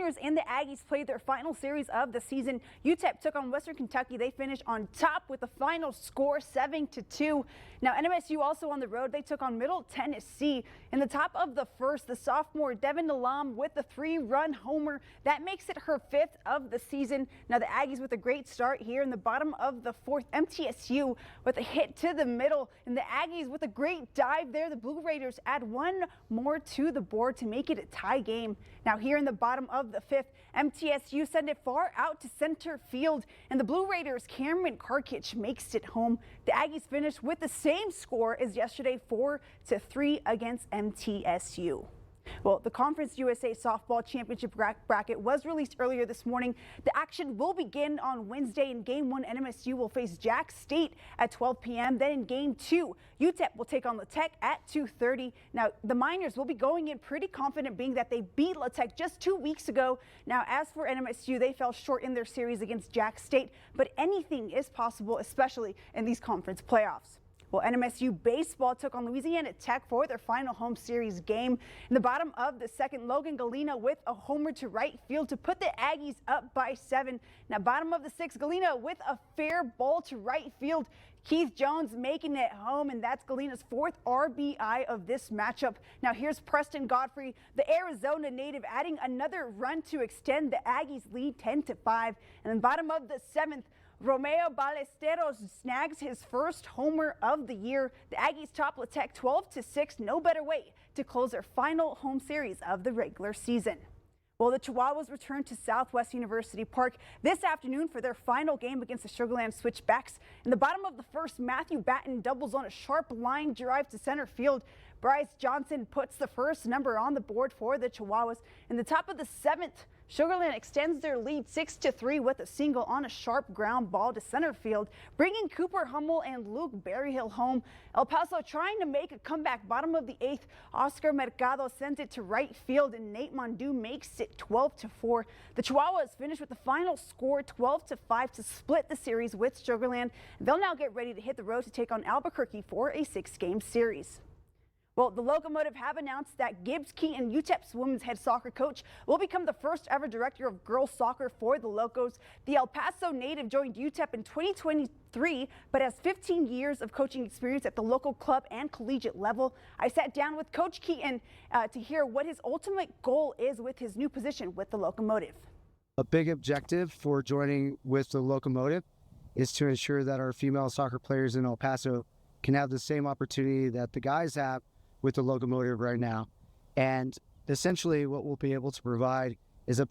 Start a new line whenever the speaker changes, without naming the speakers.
Miners and the Aggies played their final series of the season. UTEP took on Western Kentucky. They finished on top with the final score 7-2. Now NMSU also on the road. They took on Middle Tennessee. In the top of the first, the sophomore Devin Nalam with the 3-run homer. That makes it her 5th of the season. Now the Aggies with a great start here in the bottom of the 4th. MTSU with a hit to the middle, and the Aggies with a great dive there. The Blue Raiders add one more to the board to make it a tie game. Now here in the bottom of the 5th, MTSU send it far out to center field, and the Blue Raiders' Cameron Karkich makes it home. The Aggies finished with the same score as yesterday, 4-3 against MTSU. Well, the Conference USA Softball Championship bracket was released earlier this morning. The action will begin on Wednesday. In Game 1, NMSU will face Jack State at 12 p.m. Then in Game 2, UTEP will take on La Tech at 2:30. Now, the Miners will be going in pretty confident, being that they beat La Tech just 2 weeks ago. Now, as for NMSU, they fell short in their series against Jack State, but anything is possible, especially in these conference playoffs. Well, NMSU baseball took on Louisiana Tech for their final home series game. In the bottom of the 2nd, Logan Galena with a homer to right field to put the Aggies up by 7. Now, bottom of the 6th, Galena with a fair ball to right field. Keith Jones making it home, and that's Galena's 4th RBI of this matchup. Now, here's Preston Godfrey, the Arizona native, adding another run to extend the Aggies' lead 10-5. And then bottom of the 7th, Romeo Ballesteros snags his first homer of the year. The Aggies top La Tech 12-6. No better way to close their final home series of the regular season. Well, the Chihuahuas return to Southwest University Park this afternoon for their final game against the Sugar Land Switchbacks. In the bottom of the 1st, Matthew Batten doubles on a sharp line drive to center field. Bryce Johnson puts the first number on the board for the Chihuahuas. In the top of the 7th, Sugar Land extends their lead 6-3 with a single on a sharp ground ball to center field, bringing Cooper Hummel and Luke Berryhill home. El Paso trying to make a comeback. Bottom of the 8th, Oscar Mercado sends it to right field, and Nate Mondu makes it 12-4. The Chihuahuas finish with the final score 12-5 to split the series with Sugar Land. They'll now get ready to hit the road to take on Albuquerque for a 6-game series. Well, the Locomotive have announced that Gibbs Keaton, UTEP's women's head soccer coach, will become the first ever director of girls soccer for the Locos. The El Paso native joined UTEP in 2023, but has 15 years of coaching experience at the local club and collegiate level. I sat down with Coach Keaton to hear what his ultimate goal is with his new position with the Locomotive.
A big objective for joining with the Locomotive is to ensure that our female soccer players in El Paso can have the same opportunity that the guys have with the Locomotive right now. And essentially what we'll be able to provide is a